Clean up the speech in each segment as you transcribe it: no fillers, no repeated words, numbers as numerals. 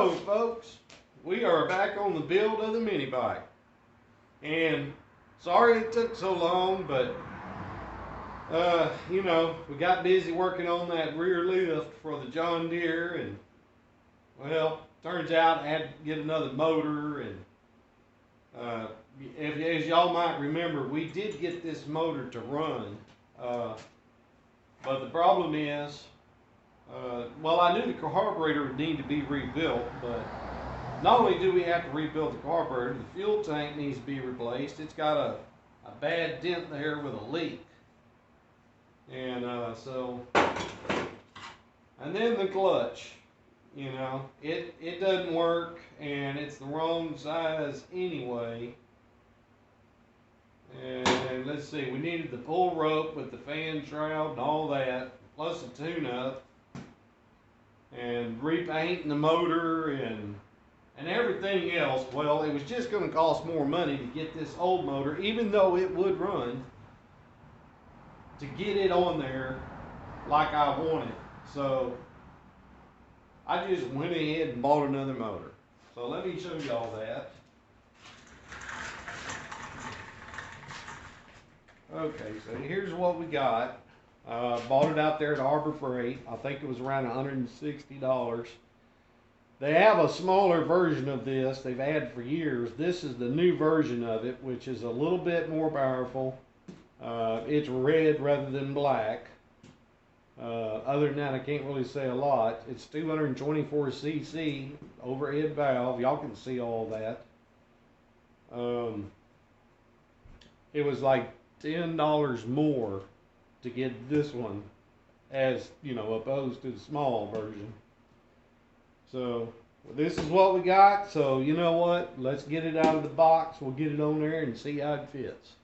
So, folks, we are back on the build of the mini bike. And sorry it took so long, but we got busy working on that rear lift for the John Deere, and well, turns out I had to get another motor. And as y'all might remember, we did get this motor to run, but the problem is, I knew the carburetor would need to be rebuilt, but not only do we have to rebuild the carburetor, the fuel tank needs to be replaced. It's got a bad dent there with a leak. And and then the clutch, it doesn't work, and it's the wrong size anyway. And let's see, we needed the pull rope with the fan shroud and all that, plus a tune-up, and repainting the motor and everything else. Well, it was just going to cost more money to get this old motor, even though it would run, to get it on there like I wanted. So I just went ahead and bought another motor. So let me show you all that. Okay, so here's what we got. Bought it out there at Harbor Freight. I think it was around $160. They have a smaller version of this they've had for years. This is the new version of it, which is a little bit more powerful. It's red rather than black. Other than that, I can't really say a lot. It's 224cc overhead valve. Y'all can see all that. It was like $10 more to get this one, as opposed to the small version. So this is what we got. So you know what? Let's get it out of the box. We'll get it on there and see how it fits.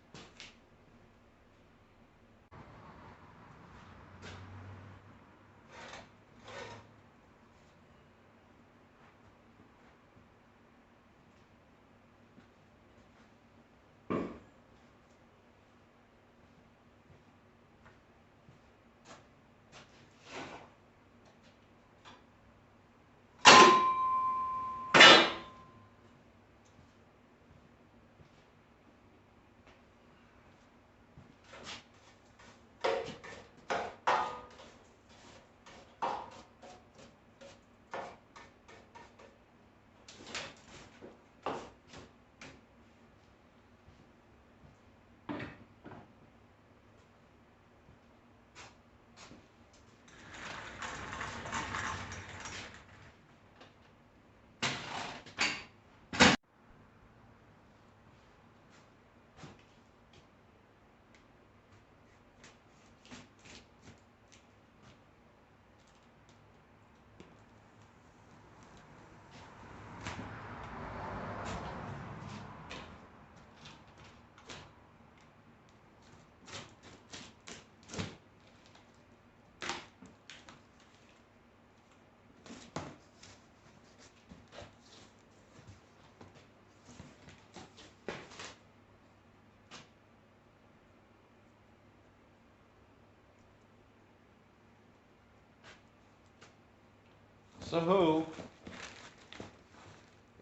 So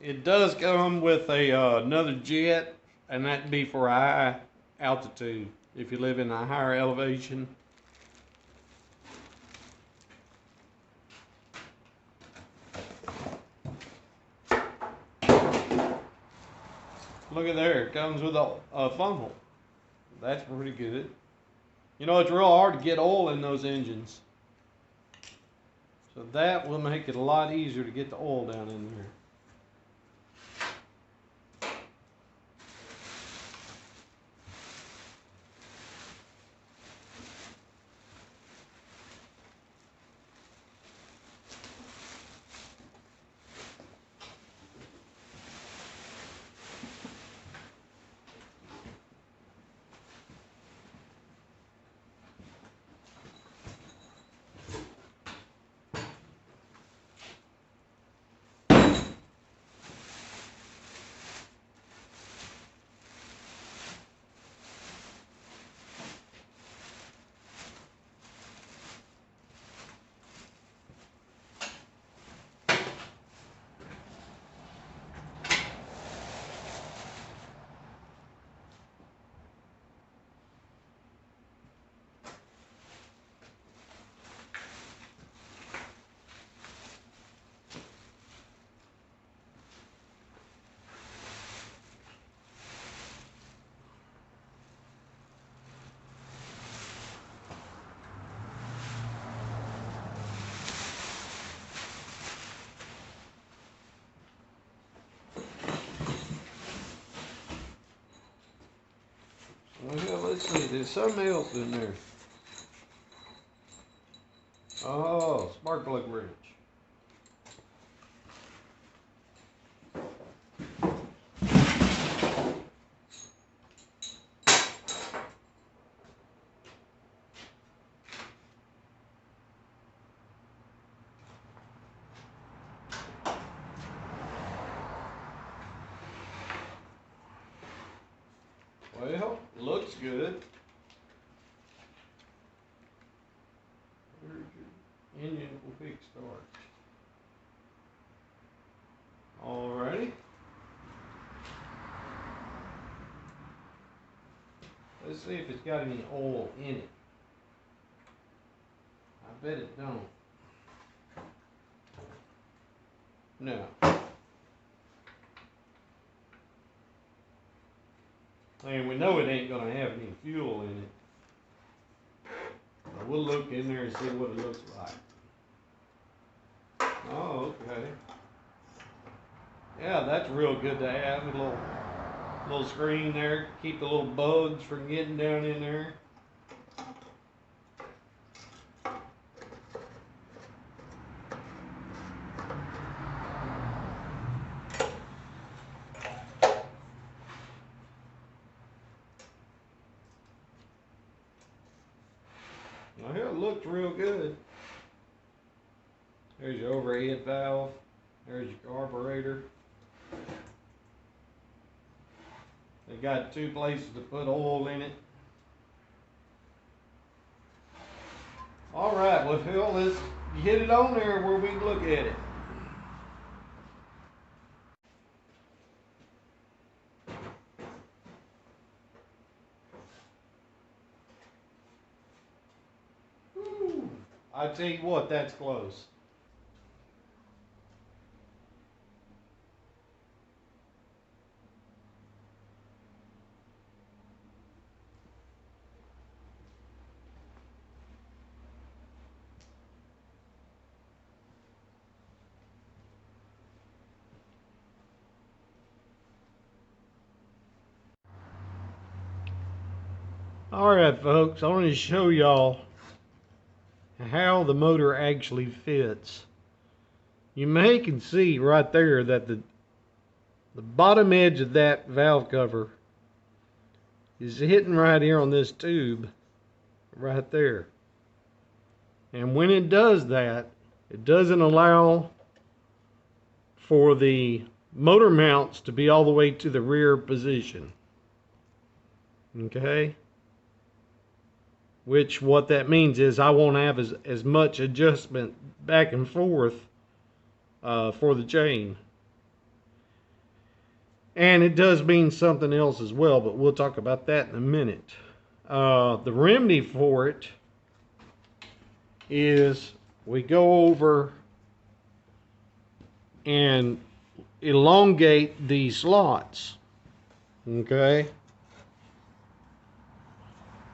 it does come with another jet, and that'd be for high altitude if you live in a higher elevation. Look at there, it comes with a funnel. That's pretty good. It's real hard to get oil in those engines. So that will make it a lot easier to get the oil down in there. there's something else in there. Oh, spark plug wrench. Well, looks good. There's your engine quick start. Alrighty. Let's see if it's got any oil in it. I bet it don't. No. And we know it ain't gonna have any fuel in it. But we'll look in there and see what it looks like. Oh, okay. Yeah, that's real good to have. A little screen there, keep the little bugs from getting down in there. Well, it looked real good. There's your overhead valve. There's your carburetor. They got 2 places to put oil in it. All right, well, Phil, let's get it on there where we can look at it. Whew. I tell you what, that's close. Alright folks, I want to show y'all how the motor actually fits. You can see right there that the bottom edge of that valve cover is hitting right here on this tube right there. And when it does that, it doesn't allow for the motor mounts to be all the way to the rear position. Okay? Which what that means is I won't have as much adjustment back and forth for the chain. And it does mean something else as well, but we'll talk about that in a minute. The remedy for it is we go over and elongate these slots. Okay?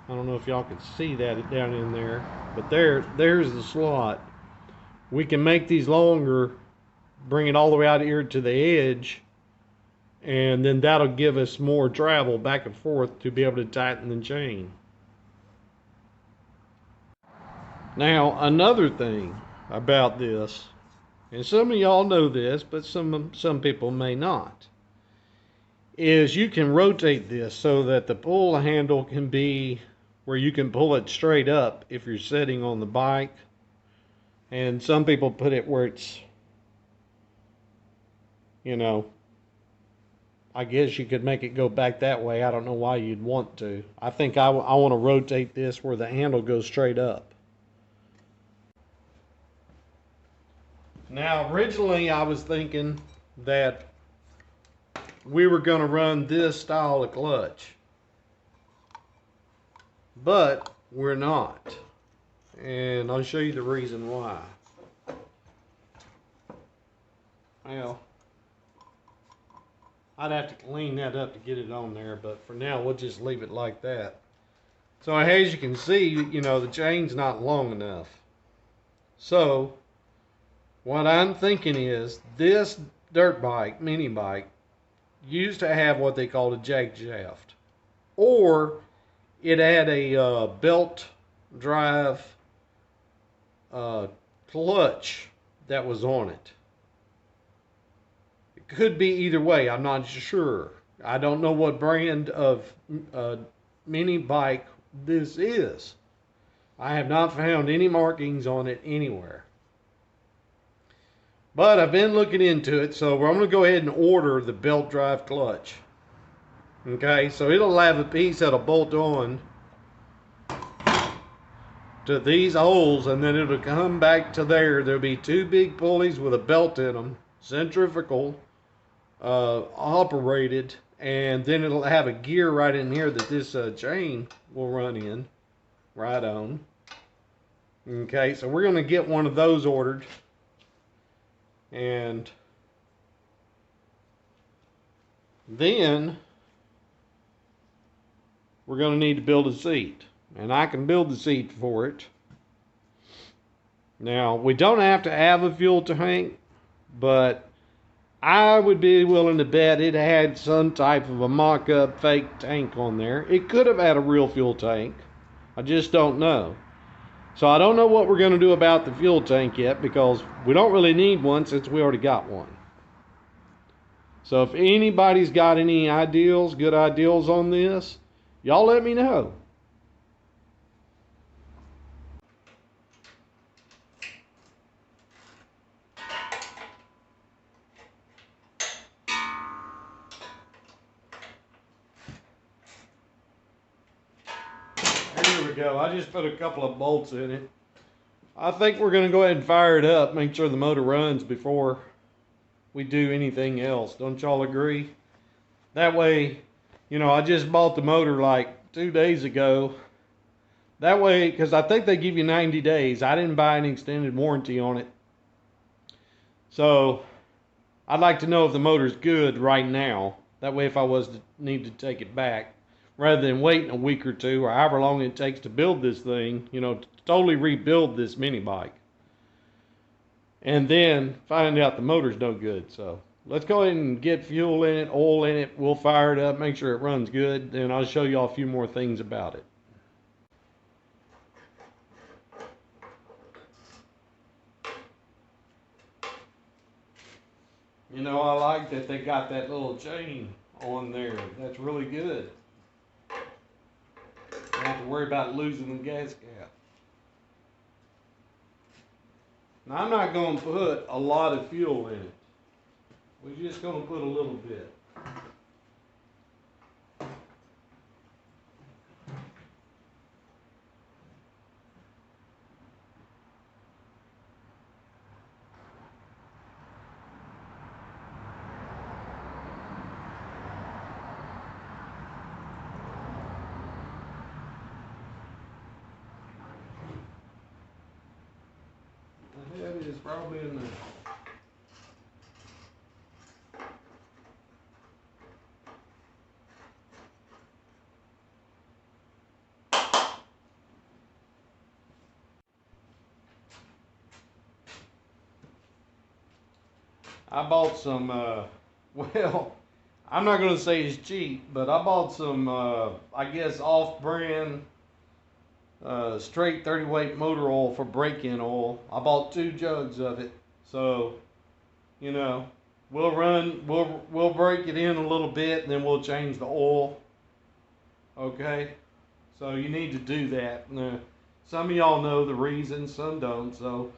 I don't know if y'all can see that down in there, but there's the slot. We can make these longer, bring it all the way out here to the edge, and then that'll give us more travel back and forth to be able to tighten the chain. Now, another thing about this, and some of y'all know this, but some people may not, is you can rotate this so that the pull handle can be where you can pull it straight up if you're sitting on the bike. And some people put it where it's, you know, I guess you could make it go back that way. I don't know why you'd want to. I think I want to rotate this where the handle goes straight up. Now, originally I was thinking that we were going to run this style of clutch, but we're not. And I'll show you the reason why. Well, I'd have to clean that up to get it on there, but for now we'll just leave it like that. So as you can see, you know, the chain's not long enough. So what I'm thinking is this dirt bike, mini bike, used to have what they called a jack shaft. Or it had a belt drive uh, clutch that was on it. It could be either way. I'm not sure. I don't know what brand of mini bike this is. I have not found any markings on it anywhere. But I've been looking into it, so I'm going to go ahead and order the belt drive clutch. Okay, so it'll have a piece that'll bolt on to these holes, and then it'll come back to there. There'll be two big pulleys with a belt in them, centrifugal operated, and then it'll have a gear right in here that this chain will run in, right on. Okay, so we're going to get one of those ordered, and then we're going to need to build a seat, and I can build the seat for it. Now, we don't have to have a fuel tank, but I would be willing to bet it had some type of a mock-up fake tank on there. It could have had a real fuel tank. I just don't know. So I don't know what we're going to do about the fuel tank yet, because we don't really need one since we already got one. So if anybody's got any good ideas on this, y'all let me know. Here we go. I just put a couple of bolts in it. I think we're going to go ahead and fire it up, make sure the motor runs before we do anything else. Don't y'all agree? That way, I just bought the motor like 2 days ago. That way, because I think they give you 90 days. I didn't buy an extended warranty on it. So, I'd like to know if the motor's good right now. That way, if I was to need to take it back, rather than waiting a week or two, or however long it takes to build this thing, to totally rebuild this mini bike. And then find out the motor's no good. So, let's go ahead and get fuel in it, oil in it. We'll fire it up, make sure it runs good. Then I'll show y'all a few more things about it. I like that they got that little chain on there. That's really good. Don't have to worry about losing the gas cap. Now, I'm not going to put a lot of fuel in it. We're just going to put a little bit. The head is probably in there. I bought some, well, I'm not going to say it's cheap, but I bought some, I guess, off-brand straight 30 weight motor oil for break-in oil. I bought 2 jugs of it. So, we'll break it in a little bit, and then we'll change the oil. Okay? So you need to do that. Now, some of y'all know the reason, some don't. So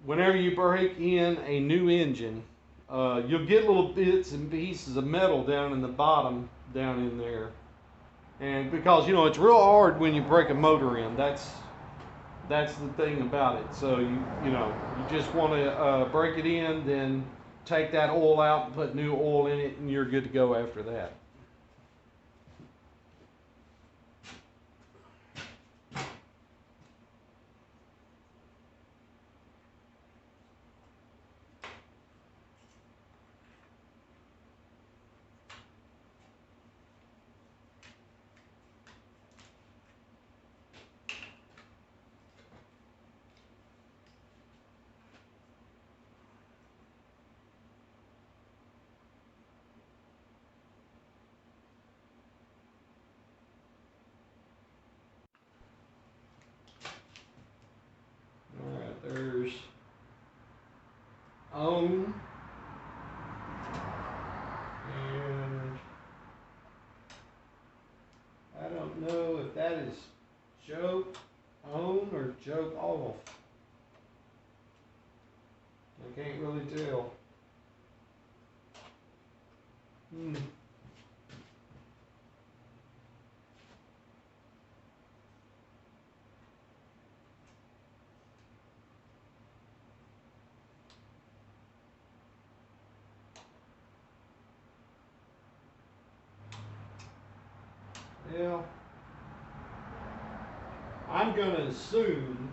whenever you break in a new engine, you'll get little bits and pieces of metal down in the bottom, down in there. And because, it's real hard when you break a motor in. That's the thing about it. So you just want to break it in, then take that oil out and put new oil in it, and you're good to go after that. on. And I don't know if that is choke on or choke off. I can't really tell. Well, I'm going to assume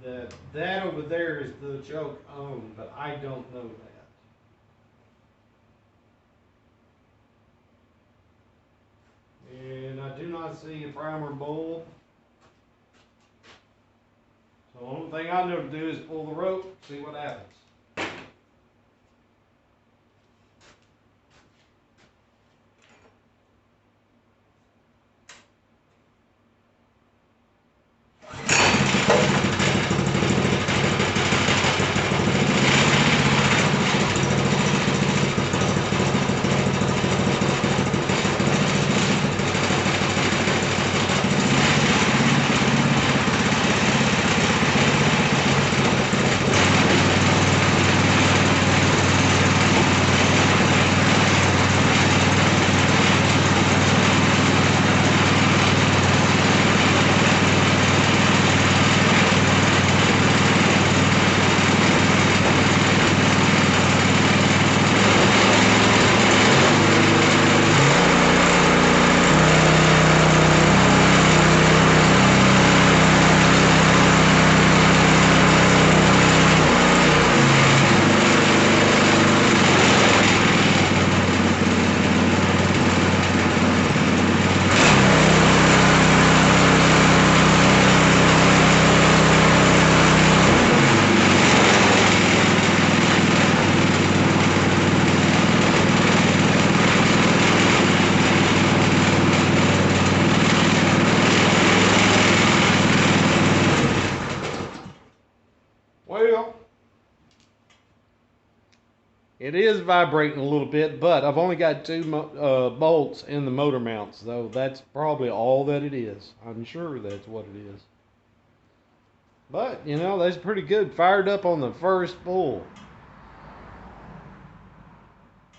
that that over there is the choke on, but I don't know that. And I do not see a primer bulb. So the only thing I know to do is pull the rope, see what happens. Well, it is vibrating a little bit, but I've only got two bolts in the motor mounts, though that's probably all that it is. I'm sure that's what it is. But, you know, that's pretty good. Fired up on the first pull.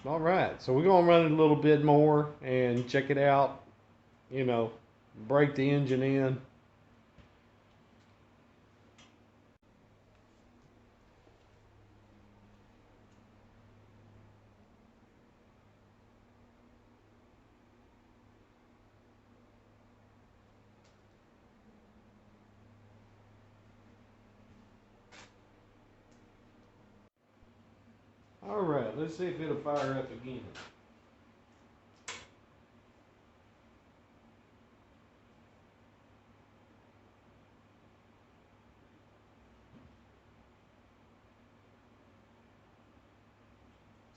All right, so we're going to run it a little bit more and check it out. You know, break the engine in. All right, let's see if it'll fire up again.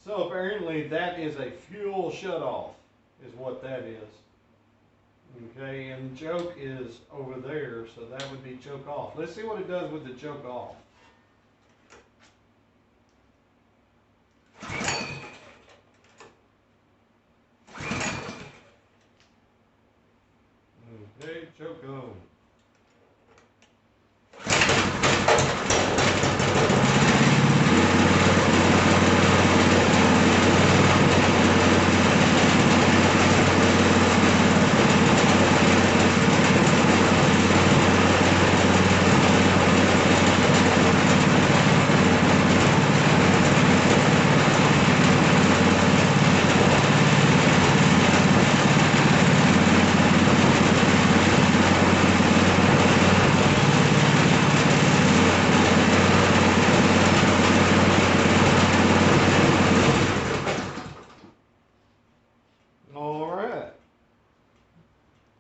So apparently that is a fuel shutoff, is what that is. Okay, and choke is over there, so that would be choke off. Let's see what it does with the choke off. Okay, choke on.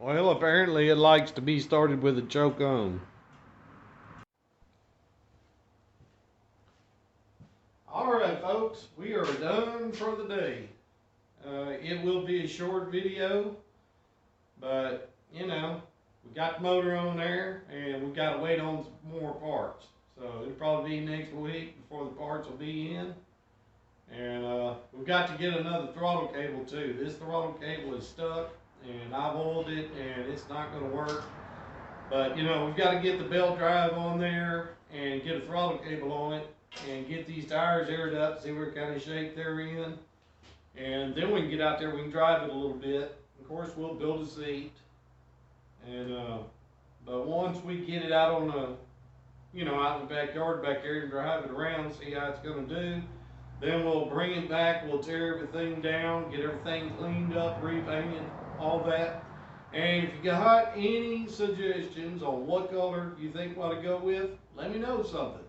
Well, apparently it likes to be started with a choke on. Alright folks, we are done for the day. It will be a short video, but you know, we got the motor on there and we got to wait on some more parts. So it'll probably be next week before the parts will be in. And we've got to get another throttle cable too. This throttle cable is stuck, and I've oiled it, and it's not going to work. But you know, we've got to get the belt drive on there and get a throttle cable on it, and get these tires aired up, see what kind of shape they're in, and then we can get out there. We can drive it a little bit. Of course, we'll build a seat, and but once we get it out on the, you know, out in the backyard back there and drive it around, see how it's going to do. Then we'll bring it back, we'll tear everything down, get everything cleaned up, repainted, all that. And if you got any suggestions on what color you think we ought to go with, let me know something.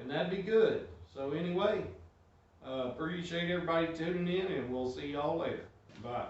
And that'd be good. So anyway, appreciate everybody tuning in, and we'll see y'all later. Bye.